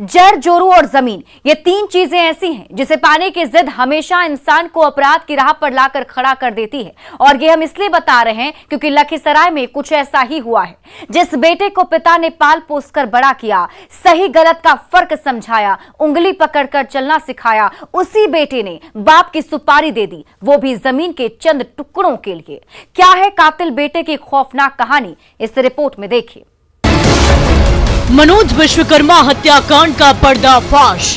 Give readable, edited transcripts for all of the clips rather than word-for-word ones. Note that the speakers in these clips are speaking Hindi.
जर, जोरू और जमीन, ये तीन चीजें ऐसी हैं जिसे पाने की जिद हमेशा इंसान को अपराध की राह पर लाकर खड़ा कर देती है। और ये हम इसलिए बता रहे हैं क्योंकि लखीसराय में कुछ ऐसा ही हुआ है। जिस बेटे को पिता ने पाल पोस कर बड़ा किया, सही गलत का फर्क समझाया, उंगली पकड़कर चलना सिखाया, उसी बेटे ने बाप की सुपारी दे दी, वो भी जमीन के चंद टुकड़ों के लिए। क्या है कातिल बेटे की खौफनाक कहानी, इस रिपोर्ट में देखिए। मनोज विश्वकर्मा हत्याकांड का पर्दाफाश।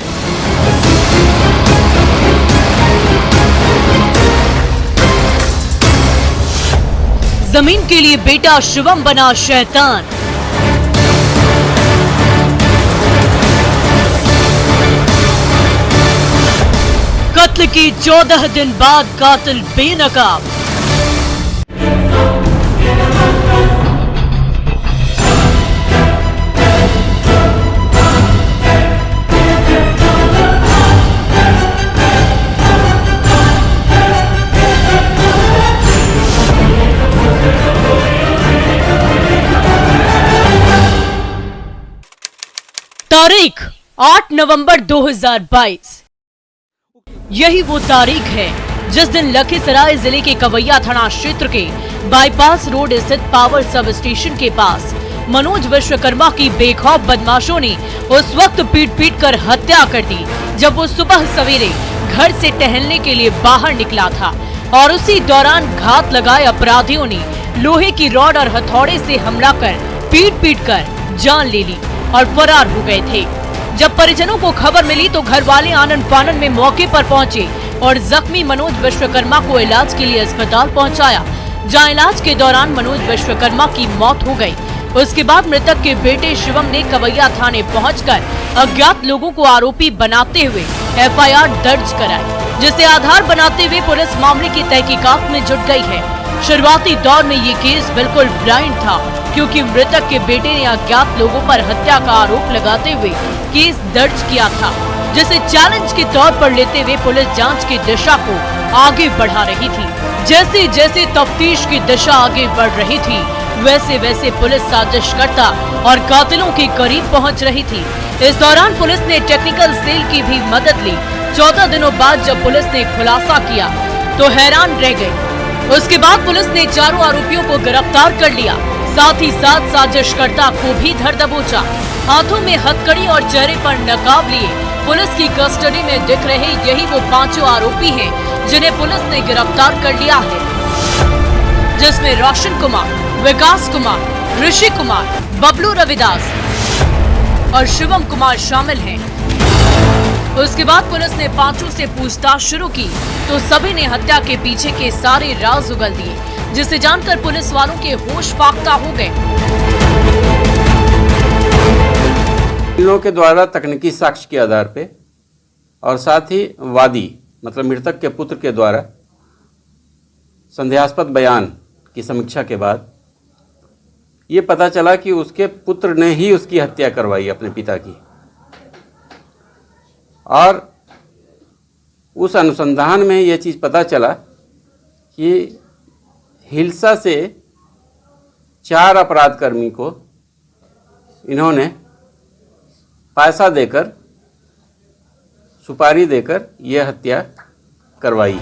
जमीन के लिए बेटा शिवम बना शैतान। कत्ल की 14 दिन बाद कातिल बेनकाब। तारीख 8 नवंबर 2022। यही वो तारीख है जिस दिन लखीसराय जिले के कवैया थाना क्षेत्र के बाईपास रोड स्थित पावर सब स्टेशन के पास मनोज विश्वकर्मा की बेखौफ बदमाशों ने उस वक्त पीट कर हत्या कर दी जब वो सुबह सवेरे घर से टहलने के लिए बाहर निकला था। और उसी दौरान घात लगाए अपराधियों ने लोहे की रॉड और हथौड़े से हमला कर पीट कर जान ले ली और फरार हो गए थे। जब परिजनों को खबर मिली तो घर वाले आनन फानन में मौके पर पहुंचे और जख्मी मनोज विश्वकर्मा को इलाज के लिए अस्पताल पहुंचाया, जहां इलाज के दौरान मनोज विश्वकर्मा की मौत हो गई। उसके बाद मृतक के बेटे शिवम ने कवैया थाने पहुंचकर अज्ञात लोगों को आरोपी बनाते हुए FIR दर्ज कराई, जिसे आधार बनाते हुए पुलिस मामले की तहकीकात में जुट गई है। शुरुआती दौर में ये केस बिल्कुल ब्लाइंड था क्योंकि मृतक के बेटे ने अज्ञात लोगों पर हत्या का आरोप लगाते हुए केस दर्ज किया था, जिसे चैलेंज के तौर पर लेते हुए पुलिस जांच की दिशा को आगे बढ़ा रही थी। जैसे जैसे तफ्तीश की दिशा आगे बढ़ रही थी, वैसे वैसे पुलिस साजिशकर्ता और कातिलों के करीब पहुंच रही थी। इस दौरान पुलिस ने टेक्निकल सेल की भी मदद ली। 14 दिनों बाद जब पुलिस ने खुलासा किया तो हैरान रह गई। उसके बाद पुलिस ने चारों आरोपियों को गिरफ्तार कर लिया, साथ ही साथ साजिशकर्ता को भी धर दबोचा। हाथों में हथकड़ी और चेहरे पर नकाब लिए पुलिस की कस्टडी में दिख रहे यही वो पांचों आरोपी हैं जिन्हें पुलिस ने गिरफ्तार कर लिया है, जिसमें रोशन कुमार, विकास कुमार, ऋषि कुमार, बबलू रविदास और शिवम कुमार शामिल हैं। उसके बाद पुलिस ने पांचों से पूछताछ शुरू की तो सभी ने हत्या के पीछे के सारे राज उगल दिए, जिसे जानकर पुलिस वालों के होश फाख्ता हो गए। इन लोगों के द्वारा तकनीकी साक्ष्य के आधार पे और साथ ही वादी मतलब मृतक के पुत्र के द्वारा संदेहास्पद बयान की समीक्षा के बाद ये पता चला कि उसके पुत्र ने ही उसकी हत्या करवाई अपने पिता की। और उस अनुसंधान में यह चीज़ पता चला कि हिल्सा से 4 अपराधकर्मी को इन्होंने पैसा देकर, सुपारी देकर यह हत्या करवाई।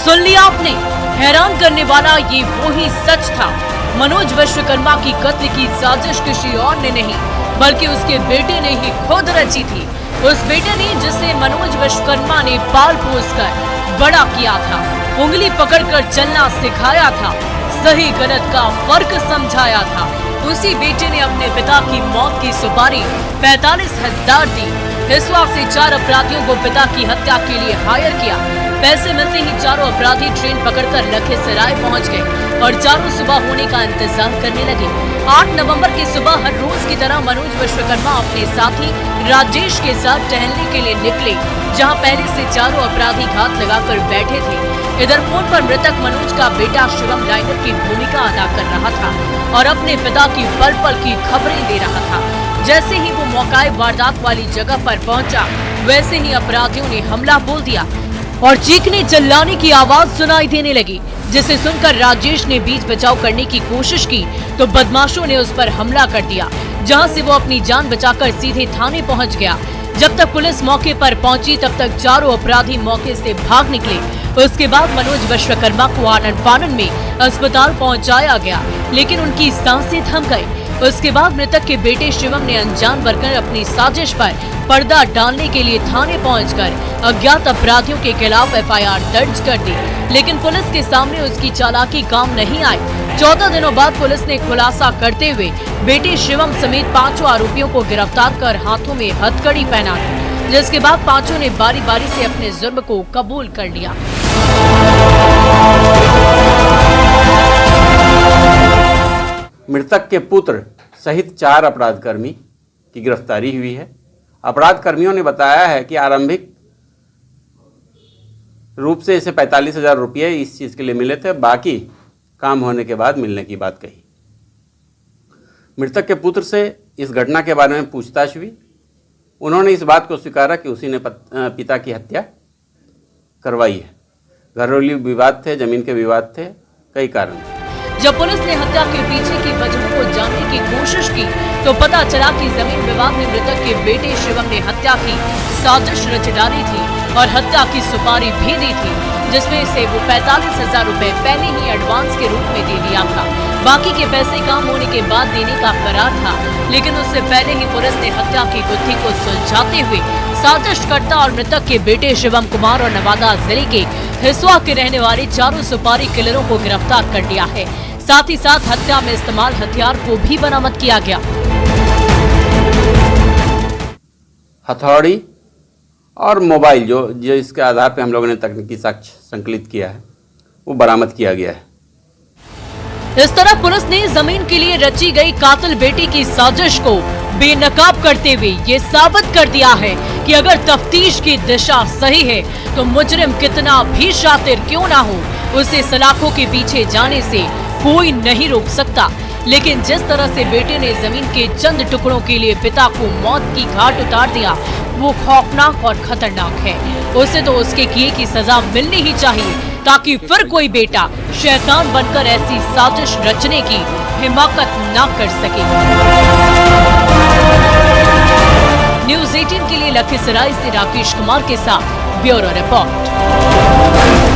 सुन लिया आपने, हैरान करने वाला ये वो ही सच था। मनोज विश्वकर्मा की कत्ल की साजिश किसी और ने नहीं बल्कि उसके बेटे ने ही खुद रची थी। उस बेटे ने जिसे मनोज विश्वकर्मा ने पाल पोस कर बड़ा किया था, उंगली पकड़कर चलना सिखाया था, सही गलत का फर्क समझाया था, उसी बेटे ने अपने पिता की मौत की सुपारी 45,000 दी। हिस्सा से 4 अपराधियों को पिता की हत्या के लिए हायर किया। पैसे मिलते ही चारों अपराधी ट्रेन पकड़कर लखीसराय पहुंच गए और चारों सुबह होने का इंतजार करने लगे। 8 नवंबर की सुबह हर रोज की तरह मनोज विश्वकर्मा अपने साथी राजेश के साथ टहलने के लिए निकले, जहां पहले से चारों अपराधी घात लगाकर बैठे थे। इधर फोन पर मृतक मनोज का बेटा शिवम लाइनर की भूमिका अदा कर रहा था और अपने पिता की पल पल की खबरें दे रहा था। जैसे ही वो मौकाए वारदात वाली जगह पर पहुंचा, वैसे ही अपराधियों ने हमला बोल दिया और चीखने चिल्लाने की आवाज सुनाई देने लगी, जिसे सुनकर राजेश ने बीच बचाव करने की कोशिश की तो बदमाशों ने उस पर हमला कर दिया, जहां से वो अपनी जान बचाकर सीधे थाने पहुंच गया। जब तक पुलिस मौके पर पहुंची तब तक चारों अपराधी मौके से भाग निकले। उसके बाद मनोज विश्वकर्मा को आनन फानन में अस्पताल पहुंचाया गया, लेकिन उनकी सांसें थम गई। उसके बाद मृतक के बेटे शिवम ने अनजान बनकर अपनी साजिश पर पर्दा डालने के लिए थाने पहुंचकर अज्ञात अपराधियों के खिलाफ एफआईआर दर्ज कर दी, लेकिन पुलिस के सामने उसकी चालाकी काम नहीं आई। 14 दिनों बाद पुलिस ने खुलासा करते हुए बेटे शिवम समेत 5 आरोपियों को गिरफ्तार कर हाथों में हथकड़ी पहना दी, जिसके बाद पांचों ने बारी बारी से अपने जुर्म को कबूल कर लिया। मृतक के पुत्र सहित 4 अपराधकर्मी की गिरफ्तारी हुई है। अपराध कर्मियों ने बताया है कि आरंभिक रूप से इसे 45,000 रुपये इस चीज़ के लिए मिले थे, बाकी काम होने के बाद मिलने की बात कही। मृतक के पुत्र से इस घटना के बारे में पूछताछ हुई। उन्होंने इस बात को स्वीकारा कि उसी ने पिता की हत्या करवाई है। घरेलू विवाद थे, जमीन के विवाद थे, कई कारण थे। जब पुलिस ने हत्या के पीछे की वजहों को जानने की कोशिश की तो पता चला कि जमीन विवाद में मृतक के बेटे शिवम ने हत्या की साजिश रच डाली थी और हत्या की सुपारी भी दी थी, जिसमें से वो 45,000 रुपए पहले ही एडवांस के रूप में दे दिया था। बाकी के पैसे काम होने के बाद देने का करार था, लेकिन उससे पहले ही पुलिस ने हत्या की गुत्थी को सुलझाते हुए साजिशकर्ता और मृतक के बेटे शिवम कुमार और नवादा जिले के हिसुआ के रहने वाले 4 सुपारी किलरों को गिरफ्तार कर लिया है। साथ ही साथ हत्या में इस्तेमाल हथियार को भी बरामद किया गया। हथौड़ी और मोबाइल जो इसके आधार पर हम लोगों ने तकनीकी साक्ष्य संकलित किया है, वो बरामद किया गया है। इस तरह पुलिस ने जमीन के लिए रची गई कातिल बेटी की साजिश को बेनकाब करते हुए ये साबित कर दिया है कि अगर तफ्तीश की दिशा सही है तो मुजरिम कितना भी शातिर क्यों ना हो, उसे सलाखों के पीछे जाने से कोई नहीं रोक सकता। लेकिन जिस तरह से बेटे ने जमीन के चंद टुकड़ों के लिए पिता को मौत की घाट उतार दिया, वो खौफनाक और खतरनाक है। उसे तो उसके किए की सजा मिलनी ही चाहिए, ताकि फिर कोई बेटा शैतान बनकर ऐसी साजिश रचने की हिम्मत न कर सके। न्यूज़ 18 के लिए लखीसराय से राकेश कुमार के साथ ब्यूरो रिपोर्ट।